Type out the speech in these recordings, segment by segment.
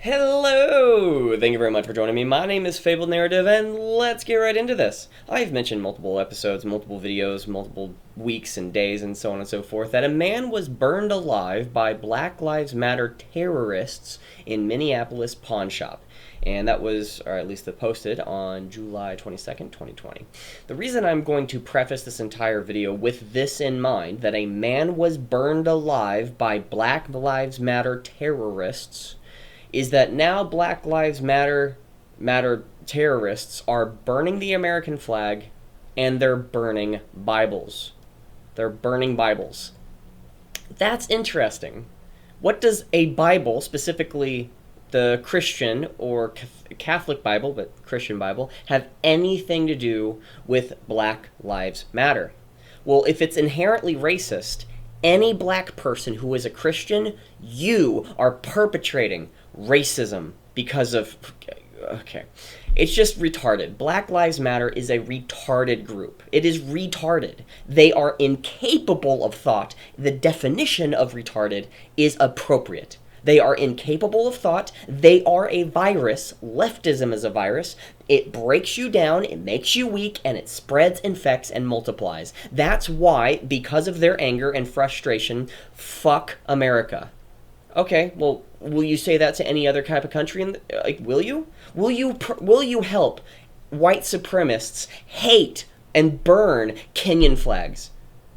Hello! Thank you very much for joining me. My name is Fabled Narrative, and let's get right into this. I've mentioned multiple episodes, multiple videos, multiple weeks and days, and so on and so forth, that a man was burned alive by Black Lives Matter terrorists in Minneapolis pawn shop. And that was, or at least posted, on July 22nd, 2020. The reason I'm going to preface this entire video with this in mind, that a man was burned alive by Black Lives Matter terrorists, is that now Black Lives Matter terrorists are burning the American flag, and they're burning Bibles. They're burning Bibles. That's interesting. What does a Bible, specifically the Christian or Catholic Bible, but Christian Bible, have anything to do with Black Lives Matter? Well, if it's inherently racist, any black person who is a Christian, you are perpetrating racism because of... Okay. It's just retarded. Black Lives Matter is a retarded group. It is retarded. They are incapable of thought. The definition of retarded is appropriate. They are incapable of thought. They are a virus. Leftism is a virus. It breaks you down, it makes you weak, and it spreads, infects, and multiplies. That's why, because of their anger and frustration, fuck America. Okay, well, will you say that to any other type of country? Will you? Will you help white supremacists hate and burn Kenyan flags?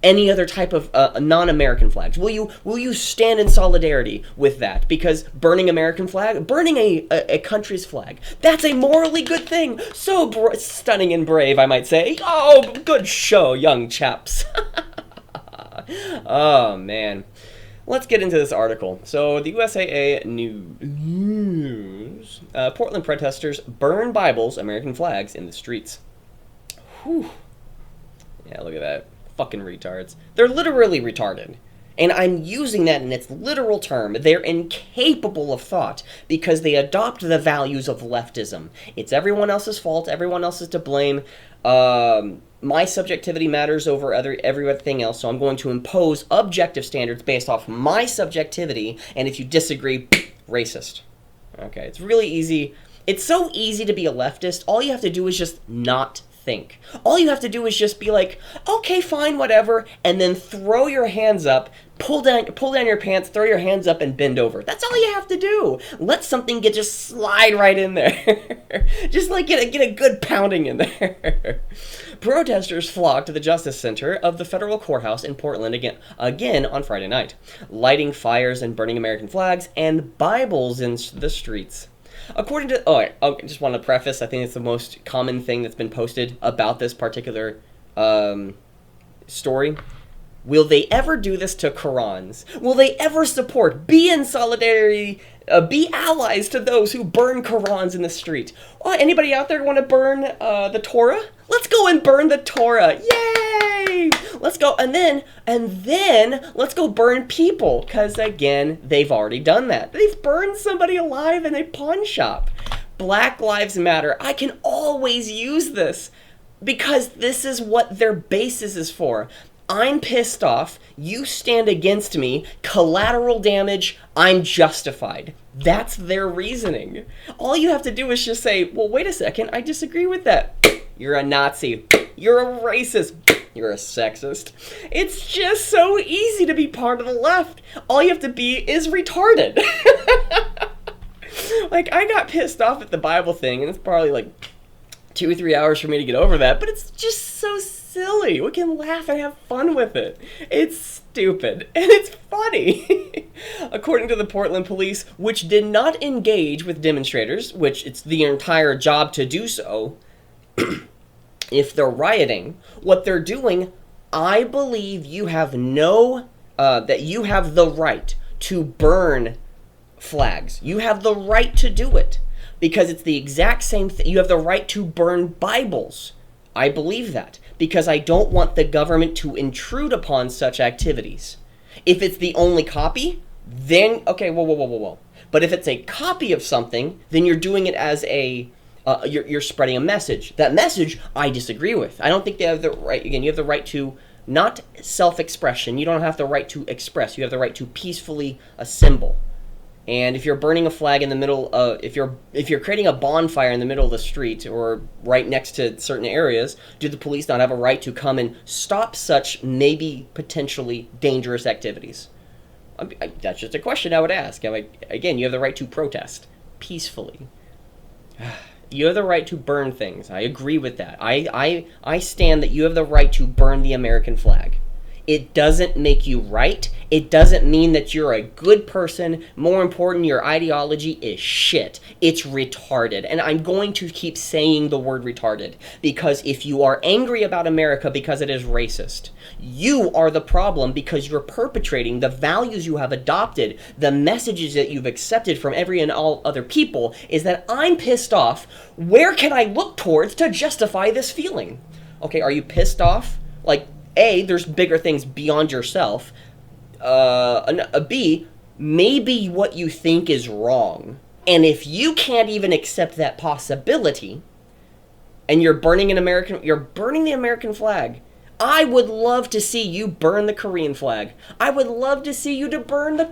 Any other type of non-American flags? Will you stand in solidarity with that? Because burning burning a country's flag, that's a morally good thing. So stunning and brave, I might say. Oh, good show, young chaps. Oh, man. Let's get into this article. So, the USAA News. Portland protesters burn Bibles, American flags, in the streets. Whew. Yeah, look at that. Fucking retards. They're literally retarded. And I'm using that in its literal term. They're incapable of thought because they adopt the values of leftism. It's everyone else's fault. Everyone else is to blame. My subjectivity matters over everything else, so I'm going to impose objective standards based off my subjectivity, and if you disagree, racist. Okay, it's really easy. It's so easy to be a leftist. All you have to do is just not think. All you have to do is just be like, okay, fine, whatever, and then throw your hands up, pull down your pants, throw your hands up, and bend over. That's all you have to do. Let something just slide right in there. Just like get a good pounding in there. Protesters flocked to the Justice Center of the federal courthouse in Portland again on Friday night, lighting fires and burning American flags and Bibles in the streets. According to... I just want to preface, I think it's the most common thing that's been posted about this particular story. Will they ever do this to Qurans? Will they ever be in solidarity, be allies to those who burn Qurans in the street? Oh, anybody out there want to burn the Torah? Let's go and burn the Torah. Yay! Let's go, and then let's go burn people, because again, they've already done that. They've burned somebody alive in a pawn shop. Black Lives Matter. I can always use this because this is what their basis is for. I'm pissed off, you stand against me, collateral damage, I'm justified. That's their reasoning. All you have to do is just say, well, wait a second, I disagree with that. You're a Nazi. You're a racist. You're a sexist. It's just so easy to be part of the left. All you have to be is retarded. Like, I got pissed off at the Bible thing, and it's probably like 2 or 3 hours for me to get over that, but it's just so silly. We can laugh and have fun with it. It's stupid, and it's funny. According to the Portland police, which did not engage with demonstrators, which it's the entire job to do so, if they're rioting, what they're doing, I believe you have that you have the right to burn flags. You have the right to do it. Because it's the exact same thing. You have the right to burn Bibles. I believe that. Because I don't want the government to intrude upon such activities. If it's the only copy, then, okay, whoa. But if it's a copy of something, then you're doing it as you're spreading a message. That message, I disagree with. I don't think they have the right, again, you have the right to, not self-expression. You don't have the right to express. You have the right to peacefully assemble. And if you're burning a flag in the middle of, if you're creating a bonfire in the middle of the street or right next to certain areas, do the police not have a right to come and stop such maybe potentially dangerous activities? That's just a question I would ask. Again, you have the right to protest peacefully. You have the right to burn things. I agree with that. I stand that you have the right to burn the American flag. It doesn't make you right. It doesn't mean that you're a good person. More important, your ideology is shit. It's retarded. And I'm going to keep saying the word retarded, because if you are angry about America because it is racist, you are the problem, because you're perpetrating the values you have adopted, the messages that you've accepted from every and all other people, is that I'm pissed off. Where can I look towards to justify this feeling? Okay, are you pissed off? Like, A, there's bigger things beyond yourself. B, maybe what you think is wrong. And if you can't even accept that possibility, and you're burning the American flag, I would love to see you burn the Korean flag. I would love to see you to burn the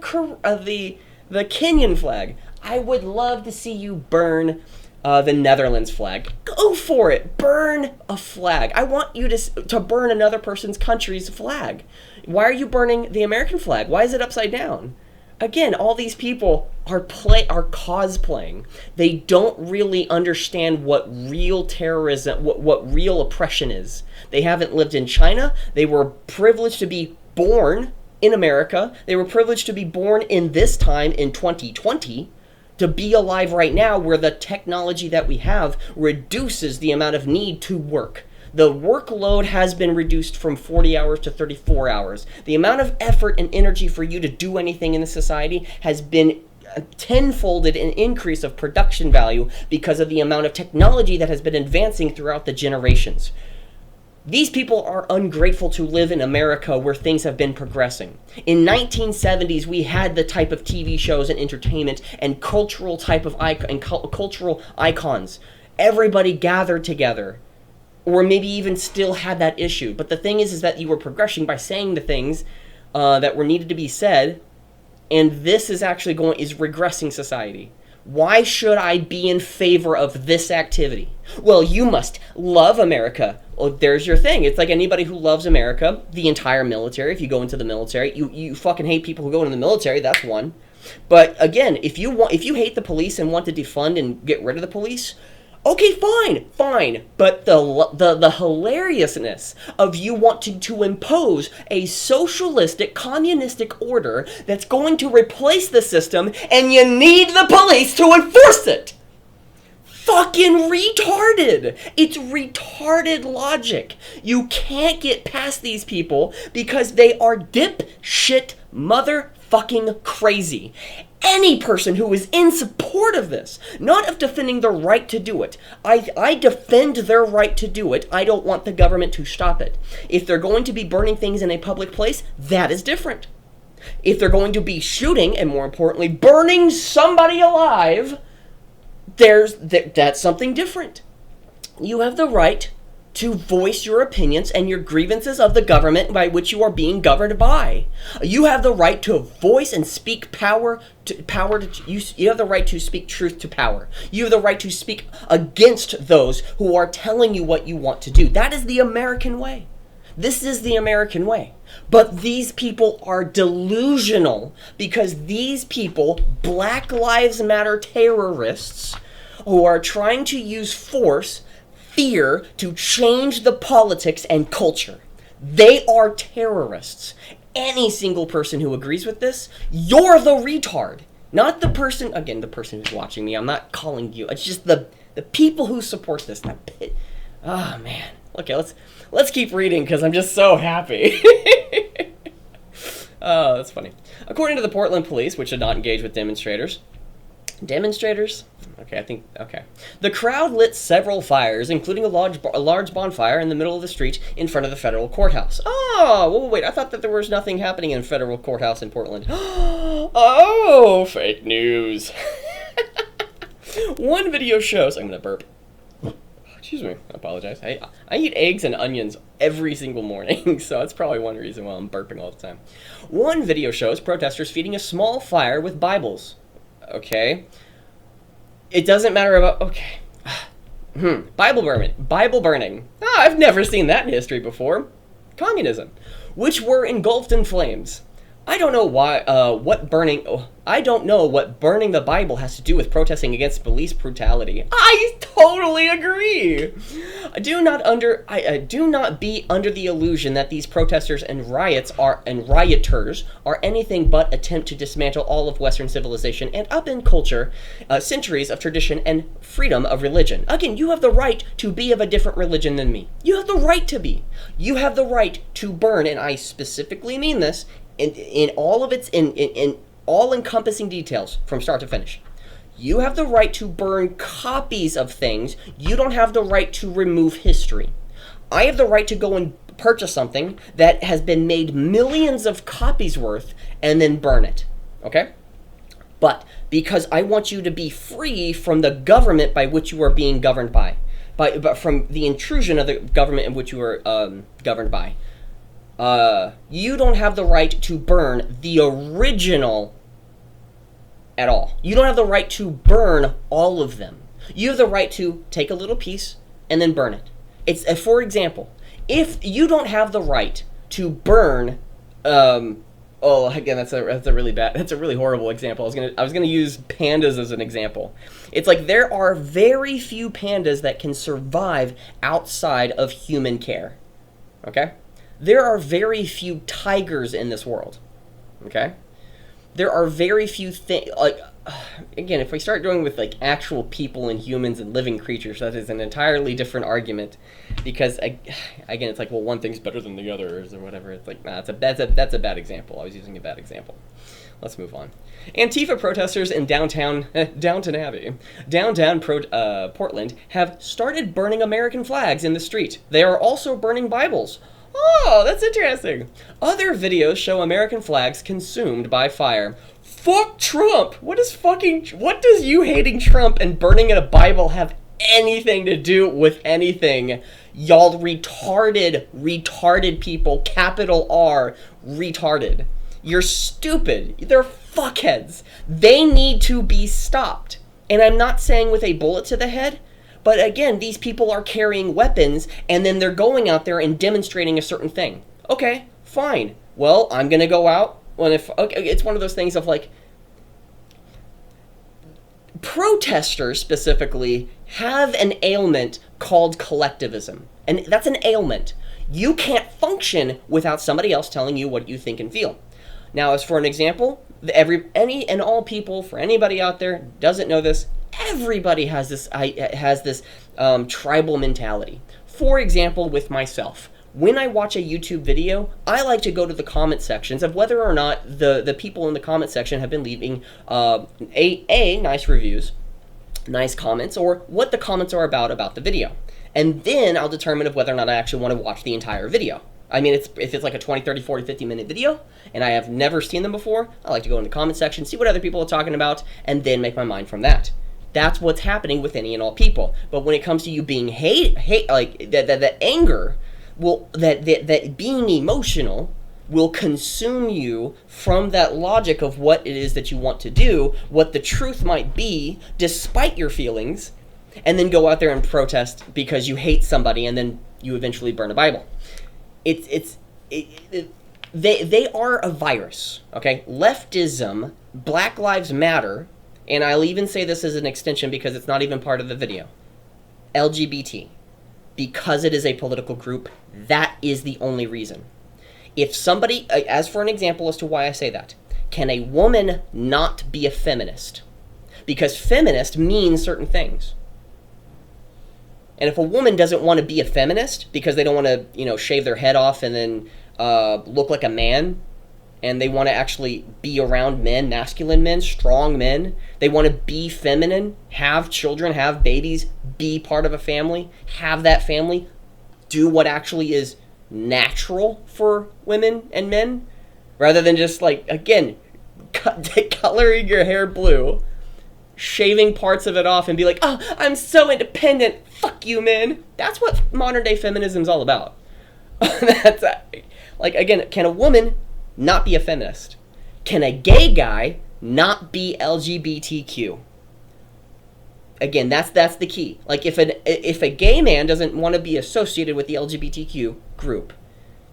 Kenyan flag. I would love to see you burn the Netherlands flag. Go for it. Burn a flag. I want you to burn another person's country's flag. Why are you burning the American flag? Why is it upside down? Again, all these people are cosplaying. They don't really understand what real terrorism, what real oppression is. They haven't lived in China. They were privileged to be born in America. They were privileged to be born in this time in 2020. To be alive right now, where the technology that we have reduces the amount of need to work. The workload has been reduced from 40 hours to 34 hours. The amount of effort and energy for you to do anything in the society has been tenfolded in increase of production value because of the amount of technology that has been advancing throughout the generations. These people are ungrateful to live in America where things have been progressing. In 1970s, we had the type of TV shows and entertainment and cultural type of cultural icons. Everybody gathered together, or maybe even still had that issue. But the thing is that you were progressing by saying the things that were needed to be said, and this is actually is regressing society. Why should I be in favor of this activity? Well, you must love America. Well, there's your thing. It's like anybody who loves America, the entire military. If you go into the military, you fucking hate people who go into the military. That's one. But again, if you hate the police and want to defund and get rid of the police, okay, fine. But the hilariousness of you wanting to impose a socialistic, communistic order that's going to replace the system, and you need the police to enforce it. Fucking retarded. It's retarded logic. You can't get past these people because they are dipshit motherfucking crazy. Any person who is in support of this, not of defending the right to do it. I defend their right to do it. I don't want the government to stop it. If they're going to be burning things in a public place, that is different. If they're going to be shooting, and more importantly, burning somebody alive, that's something different. You have the right to voice your opinions and your grievances of the government by which you are being governed by. You have the right to voice and speak you have the right to speak truth to power. You have the right to speak against those who are telling you what you want to do. That is the American way. This is the American way. But these people are delusional because these people, Black Lives Matter terrorists, who are trying to use force, fear, to change the politics and culture. They are terrorists. Any single person who agrees with this, you're the retard. Not the person, again, the person who's watching me. I'm not calling you. It's just the people who support this. Oh, man. Okay, let's keep reading because I'm just so happy. Oh, that's funny. According to the Portland police, which did not engage with demonstrators. Okay. The crowd lit several fires, including a large bonfire in the middle of the street in front of the federal courthouse. Oh, well, wait, I thought that there was nothing happening in federal courthouse in Portland. Oh, fake news. One video shows, I'm gonna burp. Excuse me, I apologize. I eat eggs and onions every single morning, so that's probably one reason why I'm burping all the time. One video shows protesters feeding a small fire with Bibles. Okay. It doesn't matter about... Okay. Bible burning. I've never seen that in history before. Communism. Which were engulfed in flames. I don't know why, I don't know what burning the Bible has to do with protesting against police brutality. I totally agree. Do not be under the illusion that these protesters and rioters are anything but attempt to dismantle all of Western civilization and upend culture, centuries of tradition and freedom of religion. Again, you have the right to be of a different religion than me. You have the right to be. You have the right to burn, and I specifically mean this, in all of its in all-encompassing details from start to finish. You have the right to burn copies of things. You don't have the right to remove history. I have the right to go and purchase something that has been made millions of copies worth and then burn it. Okay? But because I want you to be free from the government by which you are being governed but from the intrusion of the government in which you are governed by. You don't have the right to burn the original at all. You don't have the right to burn all of them. You have the right to take a little piece and then burn it. It's for example, if you don't have the right to burn, again, that's a really horrible example. I was gonna use pandas as an example. It's like there are very few pandas that can survive outside of human care. Okay? There are very few tigers in this world, okay? There are very few things, like, again, if we start doing with, like, actual people and humans and living creatures, that is an entirely different argument, because, again, it's like, well, one thing's better than the others, or whatever. It's like, nah, that's a bad example. I was using a bad example. Let's move on. Antifa protesters in downtown Portland have started burning American flags in the street. They are also burning Bibles. Oh, that's interesting. Other videos show American flags consumed by fire. Fuck Trump! What does you hating Trump and burning a Bible have anything to do with anything? Y'all retarded people, capital R, retarded. You're stupid. They're fuckheads. They need to be stopped. And I'm not saying with a bullet to the head, but again, these people are carrying weapons, and then they're going out there and demonstrating a certain thing. Okay, fine. Well, I'm gonna go out. It's one of those things of like, protesters specifically have an ailment called collectivism, and that's an ailment. You can't function without somebody else telling you what you think and feel. Now, as for an example, any and all people, for anybody out there doesn't know this, everybody has this tribal mentality. For example, with myself, when I watch a YouTube video, I like to go to the comment sections of whether or not the people in the comment section have been leaving nice reviews, nice comments, or what the comments are about the video. And then I'll determine whether or not I actually want to watch the entire video. I mean, if it's like a 20, 30, 40, 50-minute video, and I have never seen them before, I like to go in the comment section, see what other people are talking about, and then make my mind from that. That's what's happening with any and all people. But when it comes to you being like that anger that being emotional will consume you from that logic of what it is that you want to do, what the truth might be, despite your feelings, and then go out there and protest because you hate somebody, and then you eventually burn a Bible. They are a virus, okay? Leftism, Black Lives Matter, and I'll even say this as an extension because it's not even part of the video. LGBT. Because it is a political group, that is the only reason. If somebody, as for an example as to why I say that, can a woman not be a feminist? Because feminist means certain things. And if a woman doesn't want to be a feminist because they don't want to, shave their head off and then look like a man, and they want to actually be around men, masculine men, strong men, they want to be feminine, have children, have babies, be part of a family, have that family, do what actually is natural for women and men, rather than just coloring your hair blue, shaving parts of it off and be like, oh, I'm so independent, fuck you, men. That's what modern day feminism's all about. That's again, can a woman not be a feminist? Can a gay guy not be LGBTQ. Again, that's the key. Like, if a gay man doesn't want to be associated with the LGBTQ group,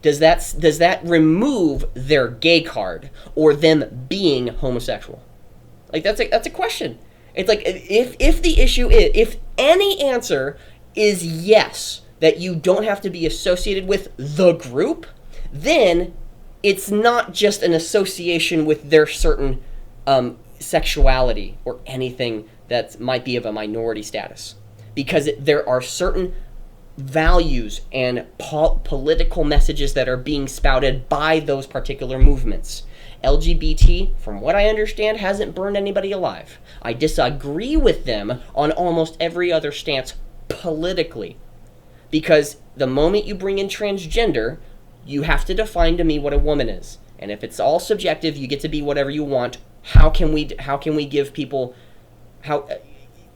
does that remove their gay card or them being homosexual? Like, that's a question. It's like, if the issue is, if any answer is yes, that you don't have to be associated with the group, then it's not just an association with their certain sexuality or anything that might be of a minority status, because there are certain values and political messages that are being spouted by those particular movements. LGBT, from what I understand, hasn't burned anybody alive. I disagree with them on almost every other stance politically, because the moment you bring in transgender, you have to define to me what a woman is. And if it's all subjective, you get to be whatever you want. How can we give people,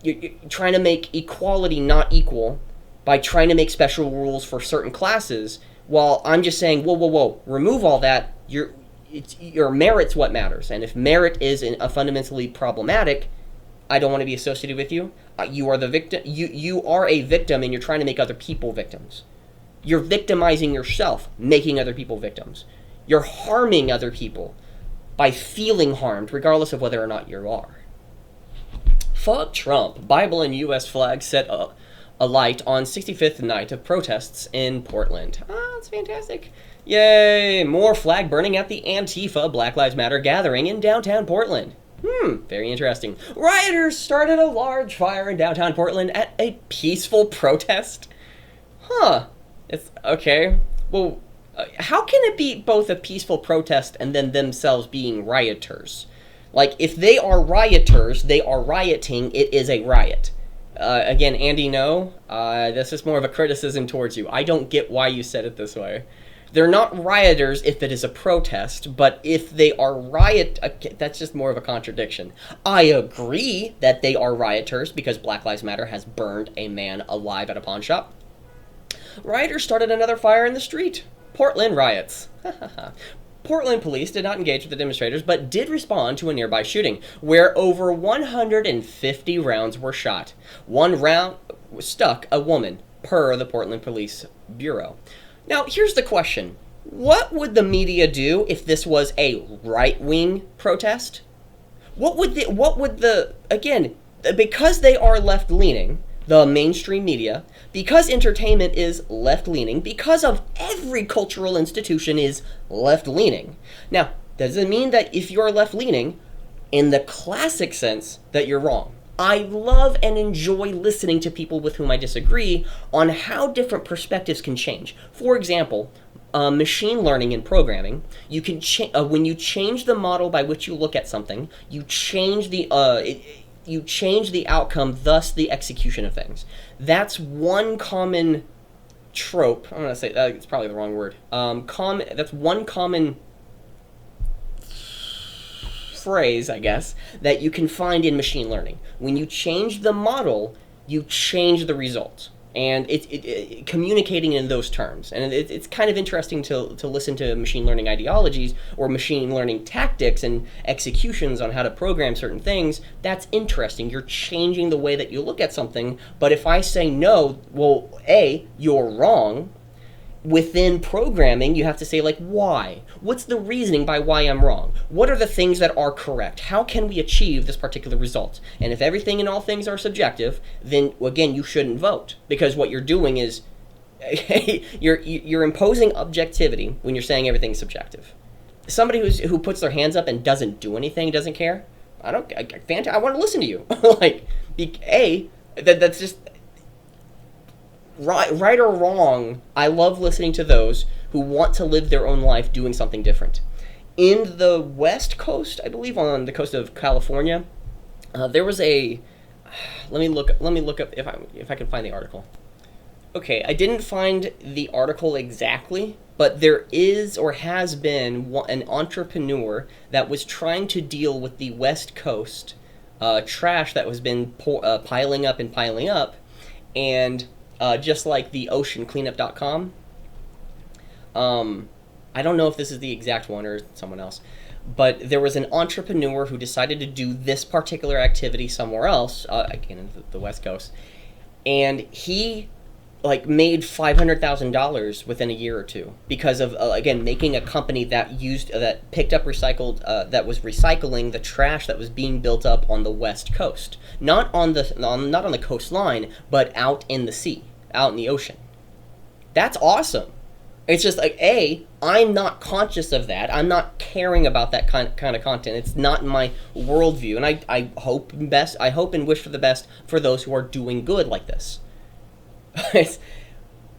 you're trying to make equality not equal by trying to make special rules for certain classes, while I'm just saying, whoa, remove all that. Your merit's what matters. And if merit is fundamentally problematic, I don't want to be associated with you. You are the victim. You are a victim, and you're trying to make other people victims. You're victimizing yourself, making other people victims. You're harming other people by feeling harmed, regardless of whether or not you are. Fuck Trump. Bible and U.S. flag set alight on 65th night of protests in Portland. That's fantastic. Yay! More flag burning at the Antifa Black Lives Matter gathering in downtown Portland. Very interesting. Rioters started a large fire in downtown Portland at a peaceful protest. It's okay. Well, how can it be both a peaceful protest and then themselves being rioters? Like, if they are rioters, they are rioting, it is a riot. Again, Andy, no. This is more of a criticism towards you. I don't get why you said it this way. They're not rioters if it is a protest, but if they are that's just more of a contradiction. I agree that they are rioters because Black Lives Matter has burned a man alive at a pawn shop. Rioters started another fire in the street. Portland riots. Portland police did not engage with the demonstrators, but did respond to a nearby shooting, where over 150 rounds were shot. One round struck a woman, per the Portland Police Bureau. Now, here's the question. What would the media do if this was a right-wing protest? Again, because they are left-leaning, the mainstream media, because entertainment is left-leaning, because of every cultural institution is left-leaning. Now, does it mean that if you're left-leaning, in the classic sense, that you're wrong? I love and enjoy listening to people with whom I disagree on how different perspectives can change. For example, machine learning and programming, you can when you change the model by which you look at something, you change the outcome, thus the execution of things. That's one common trope. I'm going to say it's probably the wrong word. That's one common phrase, I guess, that you can find in machine learning. When you change the model, you change the result. And it's communicating in those terms. And it's kind of interesting to listen to machine learning ideologies or machine learning tactics and executions on how to program certain things. That's interesting. You're changing the way that you look at something. But if I say no, well, A, you're wrong. Within programming, you have to say, like, why? What's the reasoning by why I'm wrong? What are the things that are correct? How can we achieve this particular result? And if everything and all things are subjective, then, again, you shouldn't vote. Because what you're doing is you're imposing objectivity when you're saying everything's subjective. Somebody who puts their hands up and doesn't do anything, doesn't care, I want to listen to you. That's just... Right or wrong, I love listening to those who want to live their own life doing something different. In the West Coast, I believe on the coast of California, there was a... Let me look up if I can find the article. Okay, I didn't find the article exactly, but there is or has been an entrepreneur that was trying to deal with the West Coast trash that was been piling up, and just like the oceancleanup.com. I don't know if this is the exact one or someone else, but there was an entrepreneur who decided to do this particular activity somewhere else, again in the West Coast, and he like made $500,000 within a year or two because of again making a company that picked up recycled that was recycling the trash that was being built up on the West Coast, not on the coastline, but out in the sea, out in the ocean. That's awesome. It's just like, I'm not conscious of that. I'm not caring about that kind of content. It's not in my worldview, and I hope and wish for the best for those who are doing good like this.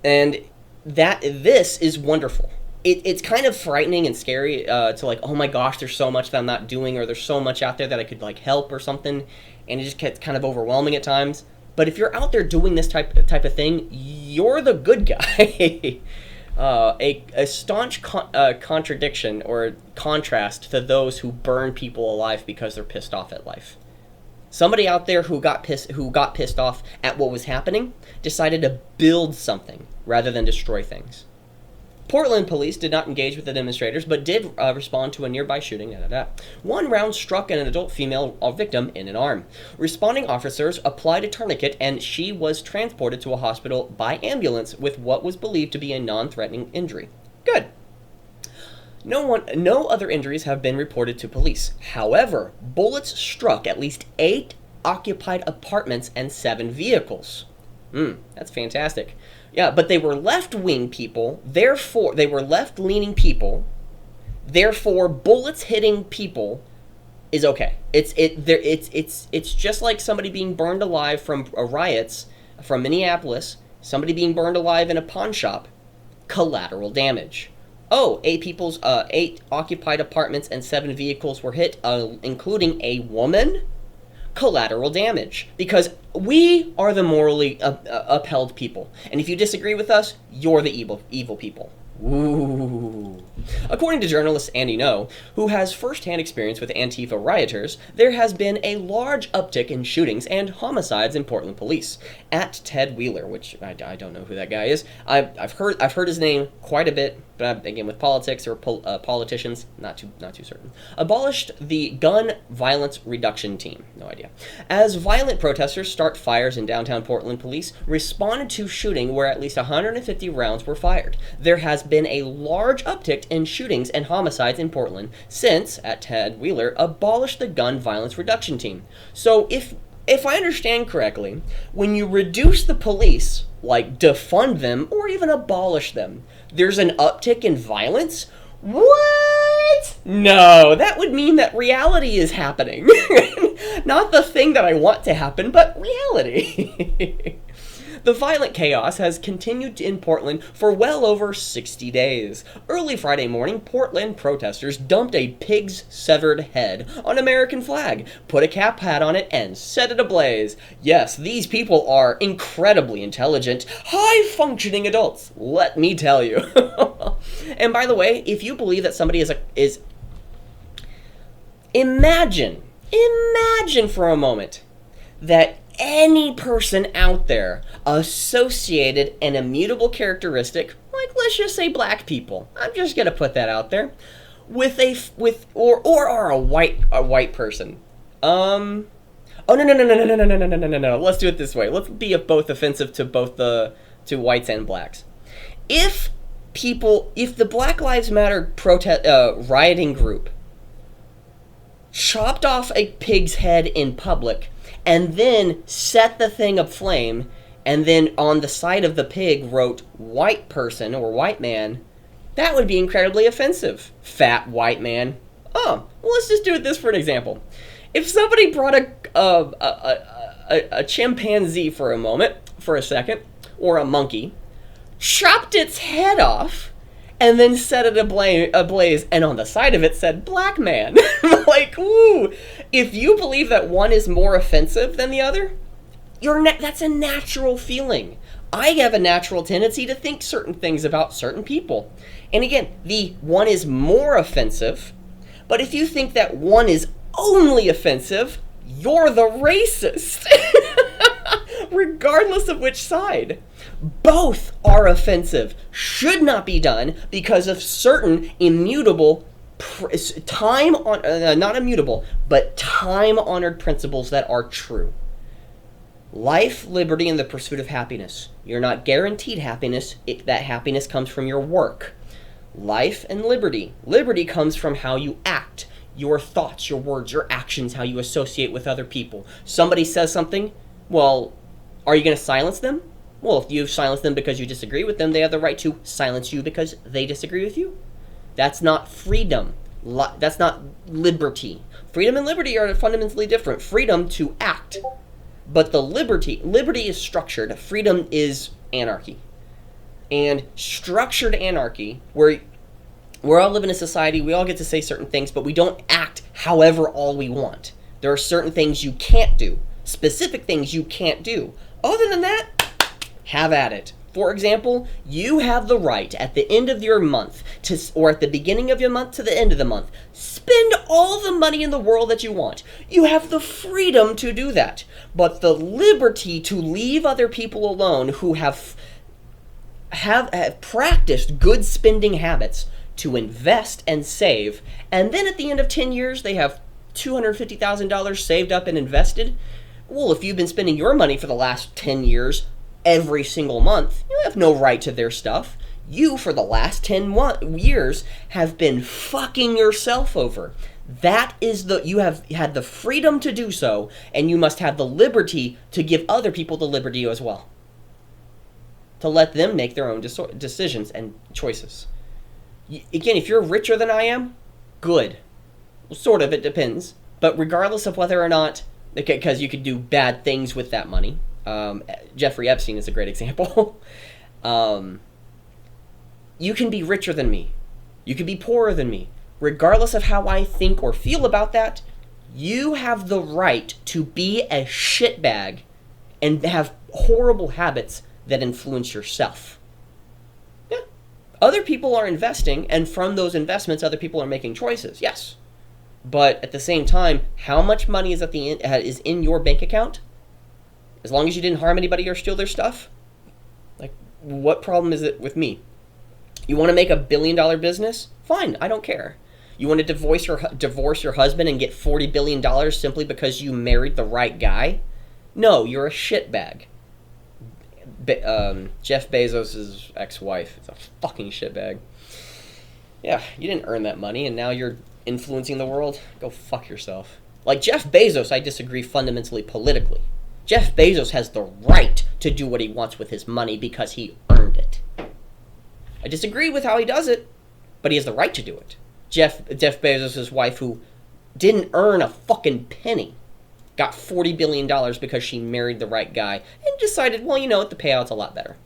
And this is wonderful. It's kind of frightening and scary to like, oh my gosh, there's so much that I'm not doing, or there's so much out there that I could like help or something, and it just gets kind of overwhelming at times. But if you're out there doing this type of thing, you're the good guy. A staunch contradiction or contrast to those who burn people alive because they're pissed off at life. Somebody out there who got pissed off at what was happening decided to build something rather than destroy things. Portland police did not engage with the demonstrators, but did respond to a nearby shooting. One round struck an adult female victim in an arm. Responding officers applied a tourniquet, and she was transported to a hospital by ambulance with what was believed to be a non-threatening injury. Good. No other injuries have been reported to police. However, bullets struck at least 8 occupied apartments and 7 vehicles. That's fantastic. Yeah, but they were left-wing people, therefore, they were left-leaning people, therefore, bullets hitting people is okay. It's just like somebody being burned alive from riots from Minneapolis, somebody being burned alive in a pawn shop, collateral damage. 8 occupied apartments and 7 vehicles were hit, including a woman. Collateral damage, because we are the morally upheld people, and if you disagree with us, you're the evil people. Ooh. According to journalist Andy No, who has first-hand experience with Antifa rioters, there has been a large uptick in shootings and homicides in Portland police. At Ted Wheeler, which I don't know who that guy is. I've heard his name quite a bit, but again with politics or politicians, not too certain. Abolished the gun violence reduction team. No idea. As violent protesters start fires in downtown Portland, police responded to shooting where at least 150 rounds were fired. There has been a large uptick in shootings and homicides in Portland since, at Ted Wheeler, abolished the gun violence reduction team. So if I understand correctly, when you reduce the police, like defund them or even abolish them, there's an uptick in violence? What? No, that would mean that reality is happening. Not the thing that I want to happen, but reality. The violent chaos has continued in Portland for well over 60 days. Early Friday morning, Portland protesters dumped a pig's severed head on an American flag, put a cap hat on it, and set it ablaze. Yes, these people are incredibly intelligent, high-functioning adults, let me tell you. And by the way, if you believe that somebody is imagine for a moment that any person out there associated an immutable characteristic, like let's just say black people, I'm just gonna put that out there, or a white person. No. Let's do it this way. Let's be both offensive to whites and blacks. If the Black Lives Matter rioting group chopped off a pig's head in public and then set the thing aflame, and then on the side of the pig wrote white person or white man, that would be incredibly offensive. Fat white man. Well, let's just do this for an example. If somebody brought a chimpanzee for a second, or a monkey, chopped its head off, and then set it ablaze, and on the side of it said black man. Like, ooh, if you believe that one is more offensive than the other, that's a natural feeling. I have a natural tendency to think certain things about certain people. And again, the one is more offensive, but if you think that one is only offensive, you're the racist. Regardless of which side. Both are offensive, should not be done because of certain immutable time on not immutable, but time-honored principles that are true. Life, liberty, and the pursuit of happiness. You're not guaranteed happiness. That happiness comes from your work. Life and liberty. Liberty comes from how you act, your thoughts, your words, your actions, how you associate with other people. Somebody says something, well, are you going to silence them? Well, if you silence them because you disagree with them, they have the right to silence you because they disagree with you. That's not freedom. That's not liberty. Freedom and liberty are fundamentally different. Freedom to act. But the liberty is structured. Freedom is anarchy. And structured anarchy, where we all live in a society, we all get to say certain things, but we don't act however all we want. There are certain things you can't do. Specific things you can't do. Other than that, have at it. For example, you have the right at the end of your month, or at the beginning of your month to the end of the month, spend all the money in the world that you want. You have the freedom to do that. But the liberty to leave other people alone who have practiced good spending habits to invest and save, and then at the end of 10 years they have $250,000 saved up and invested. Well, if you've been spending your money for the last 10 years every single month, you have no right to their stuff. You, for the last 10 years, have been fucking yourself over. That is you have had the freedom to do so, and you must have the liberty to give other people the liberty as well. To let them make their own decisions and choices. Again, if you're richer than I am, good. Well, sort of, it depends. But regardless of whether or not, because you could do bad things with that money. Jeffrey Epstein is a great example. You can be richer than me. You can be poorer than me. Regardless of how I think or feel about that, you have the right to be a shitbag and have horrible habits that influence yourself. Yeah. Other people are investing, and from those investments, other people are making choices. Yes. But at the same time, how much money is is in your bank account? As long as you didn't harm anybody or steal their stuff? Like, what problem is it with me? You want to make $1 billion business? Fine, I don't care. You want to divorce your husband and get $40 billion simply because you married the right guy? No, you're a shitbag. Jeff Bezos' ex-wife is a fucking shitbag. Yeah, you didn't earn that money, and now you're influencing the world? Go fuck yourself. Like Jeff Bezos, I disagree fundamentally politically. Jeff Bezos has the right to do what he wants with his money because he earned it. I disagree with how he does it, but he has the right to do it. Jeff Bezos' wife, who didn't earn a fucking penny, got $40 billion because she married the right guy and decided, well, you know what, the payout's a lot better.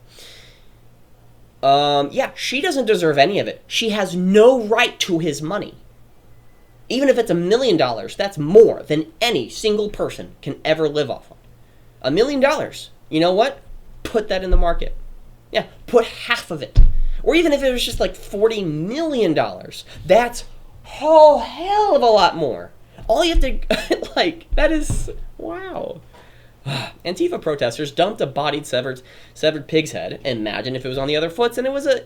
Yeah, she doesn't deserve any of it. She has no right to his money. Even if it's $1 million, that's more than any single person can ever live off of. $1 million. You know what? Put that in the market. Yeah, put half of it. Or even if it was just like $40 million. That's a whole hell of a lot more. All you have to, that is, wow. Antifa protesters dumped a bodied, severed pig's head. Imagine if it was on the other foot and it was a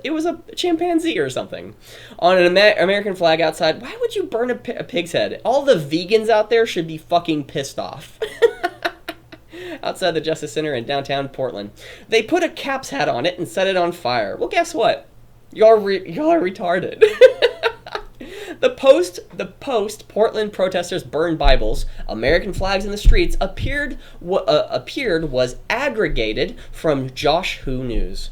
chimpanzee or something. On an American flag outside. Why would you burn a pig's head? All the vegans out there should be fucking pissed off. Outside the Justice Center in downtown Portland. They put a Caps hat on it and set it on fire. Well, guess what? Y'all are retarded. The post Portland protesters burned Bibles, American flags in the streets appeared was aggregated from Josh Who News.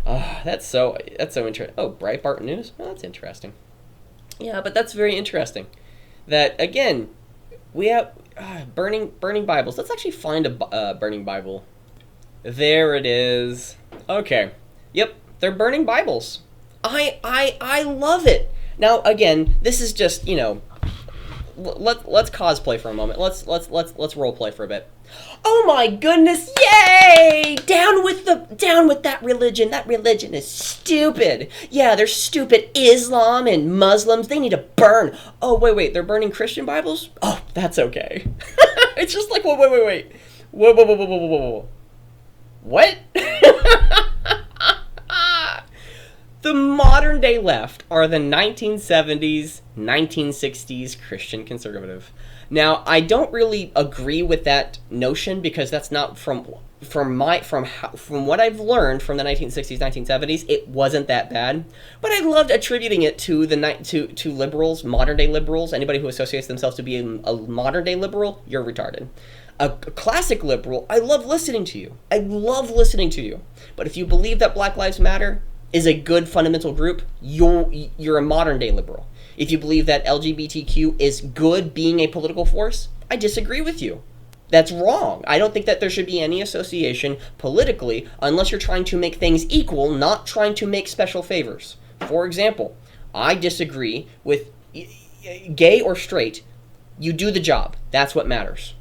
That's so interesting. Oh, Breitbart News? Oh, that's interesting. Yeah, but that's very interesting. That again, we have burning Bibles. Let's actually find a burning Bible. There it is. Okay. Yep, they're burning Bibles. I love it. Now again, this is just, let's cosplay for a moment. Let's role play for a bit. Oh my goodness, yay! Down with that religion. That religion is stupid. Yeah, they're stupid. Islam and Muslims, they need to burn. Oh, wait, they're burning Christian Bibles? Oh, that's okay. It's just like, wait. Whoa. What? The modern day left are the 1970s, 1960s Christian conservative. Now, I don't really agree with that notion because that's not from what I've learned from the 1960s, 1970s. It wasn't that bad, but I loved attributing it to to liberals, modern day liberals. Anybody who associates themselves to be a modern day liberal, you're retarded. A classic liberal, I love listening to you. I love listening to you. But if you believe that Black Lives Matter is a good fundamental group, you're a modern day liberal. If you believe that LGBTQ is good being a political force, I disagree with you. That's wrong. I don't think that there should be any association politically unless you're trying to make things equal, not trying to make special favors. For example, I disagree with gay or straight. You do the job. That's what matters.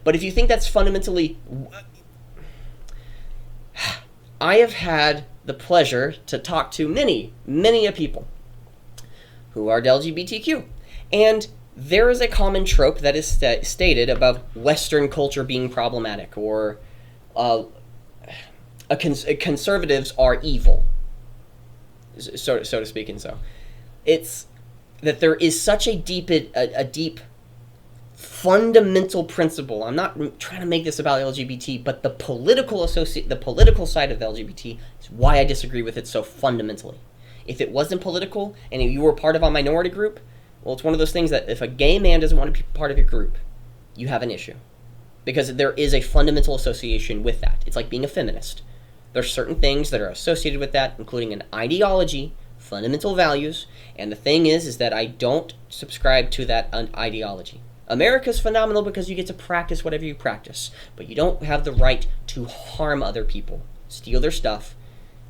But if you think that's fundamentally... I have had the pleasure to talk to many people who are LGBTQ. And there is a common trope that is stated about Western culture being problematic, or conservatives are evil, so to speak. And so it's that there is such a deep fundamental principle. I'm not trying to make this about LGBT, but the political side of LGBT is why I disagree with it so fundamentally. If it wasn't political and you were part of a minority group, well, it's one of those things that if a gay man doesn't want to be part of your group, you have an issue. Because there is a fundamental association with that. It's like being a feminist. There's certain things that are associated with that, including an ideology, fundamental values, and the thing is that I don't subscribe to that ideology. America's phenomenal because you get to practice whatever you practice, but you don't have the right to harm other people, steal their stuff,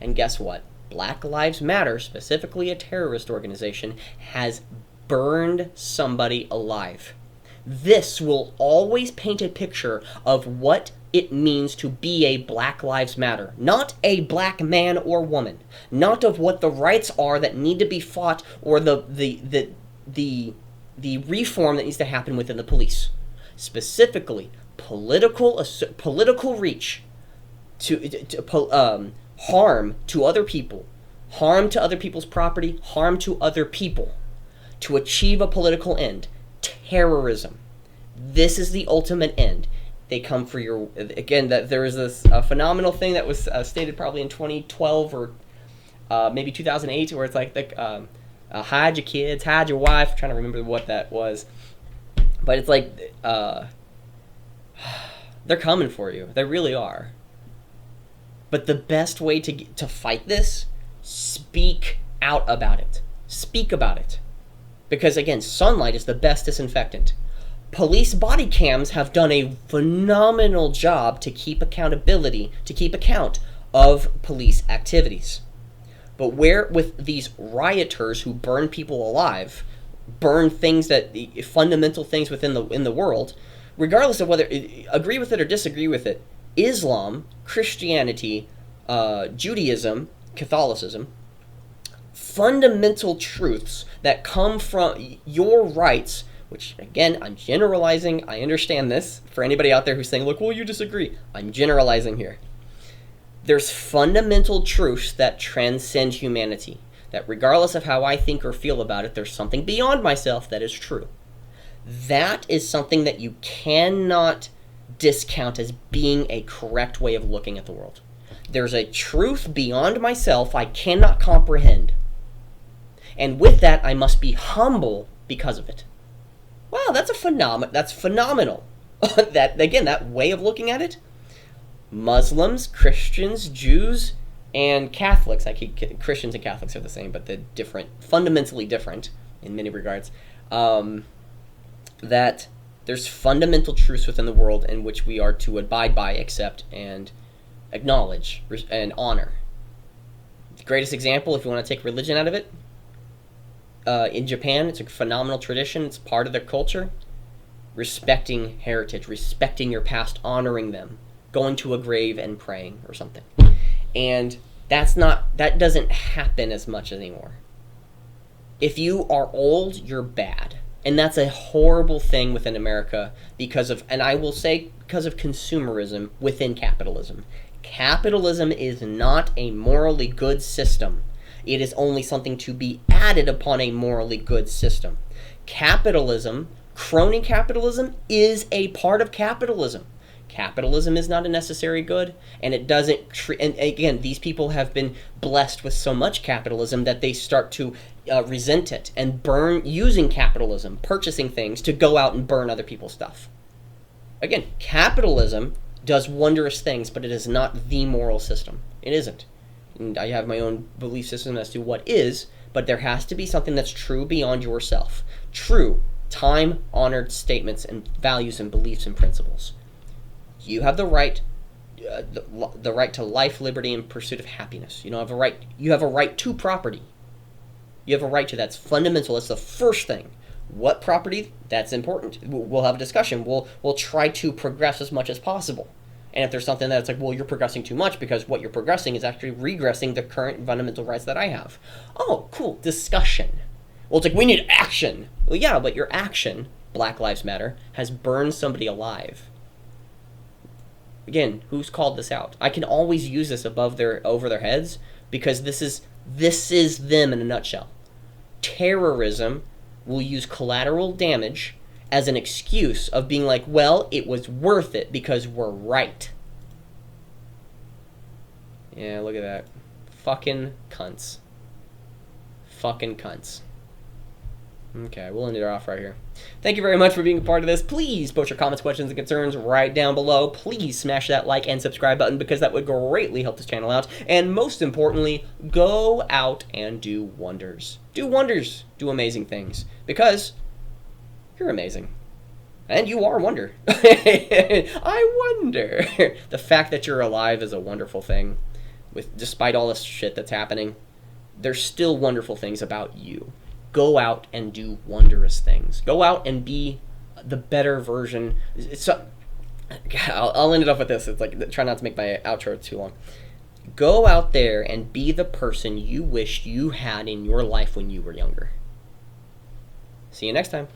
and guess what? Black Lives Matter, specifically a terrorist organization, has burned somebody alive. This will always paint a picture of what it means to be a Black Lives Matter. Not a black man or woman. Not of what the rights are that need to be fought, or the reform that needs to happen within the police. Specifically, political reach to harm to other people, harm to other people's property, harm to other people, to achieve a political end. Terrorism. This is the ultimate end. They come for your... Again, that there is this phenomenal thing that was stated probably in 2012 or maybe 2008, where it's like, hide your kids, hide your wife. I'm trying to remember what that was. But it's like, they're coming for you. They really are. But the best way to fight this, speak out about it. Speak about it. Because, again, sunlight is the best disinfectant. Police body cams have done a phenomenal job to keep account of police activities. But where with these rioters who burn people alive, burn things fundamental things within the world, regardless of whether agree with it or disagree with it, Islam, Christianity, Judaism, Catholicism, fundamental truths that come from your rights, which, again, I'm generalizing. I understand this. For anybody out there who's saying, look, well, you disagree. I'm generalizing here. There's fundamental truths that transcend humanity, that regardless of how I think or feel about it, there's something beyond myself that is true. That is something that you cannot discount as being a correct way of looking at the world. There's a truth beyond myself I cannot comprehend. And with that, I must be humble because of it. Wow, that's phenomenal. that way of looking at it. Muslims, Christians, Jews, and Catholics. Christians and Catholics are the same, but they're different, fundamentally different in many regards. That there's fundamental truths within the world in which we are to abide by, accept, and acknowledge, and honor. The greatest example, if you want to take religion out of it, in Japan, it's a phenomenal tradition. It's part of their culture. Respecting heritage, respecting your past, honoring them, going to a grave and praying or something. And that doesn't happen as much anymore. If you are old, you're bad. And that's a horrible thing within America because of consumerism within capitalism. Capitalism is not a morally good system. It is only something to be added upon a morally good system. Capitalism, crony capitalism, is a part of capitalism. Capitalism is not a necessary good, and it doesn't. And again, these people have been blessed with so much capitalism that they start to resent it and burn, using capitalism, purchasing things to go out and burn other people's stuff. Again, capitalism does wondrous things, but it is not the moral system. It isn't. And I have my own belief system as to what is, but there has to be something that's true beyond yourself. True, time-honored statements and values and beliefs and principles. You have the right, the right to life, liberty, and pursuit of happiness. You have a right. You have a right to property. You have a right to. That's fundamental. That's the first thing. What property? That's important. We'll have a discussion. We'll try to progress as much as possible. And if there's something that's like, well, you're progressing too much because what you're progressing is actually regressing the current fundamental rights that I have. Oh, cool. Discussion. Well, it's like, we need action. Well, yeah, but your action, Black Lives Matter, has burned somebody alive. Again, who's called this out? I can always use this over their heads because this is them in a nutshell. Terrorism will use collateral damage as an excuse of being like, well, it was worth it because we're right. Yeah, look at that. Fucking cunts. Fucking cunts. Okay, we'll end it off right here. Thank you very much for being a part of this. Please post your comments, questions, and concerns right down below. Please smash that like and subscribe button because that would greatly help this channel out. And most importantly, go out and do wonders. Do wonders. Do amazing things. Because you're amazing. And you are wonder. I wonder. The fact that you're alive is a wonderful thing. Despite all this shit that's happening, there's still wonderful things about you. Go out and do wondrous things. Go out and be the better version. I'll end it off with this. It's like, try not to make my outro too long. Go out there and be the person you wished you had in your life when you were younger. See you next time.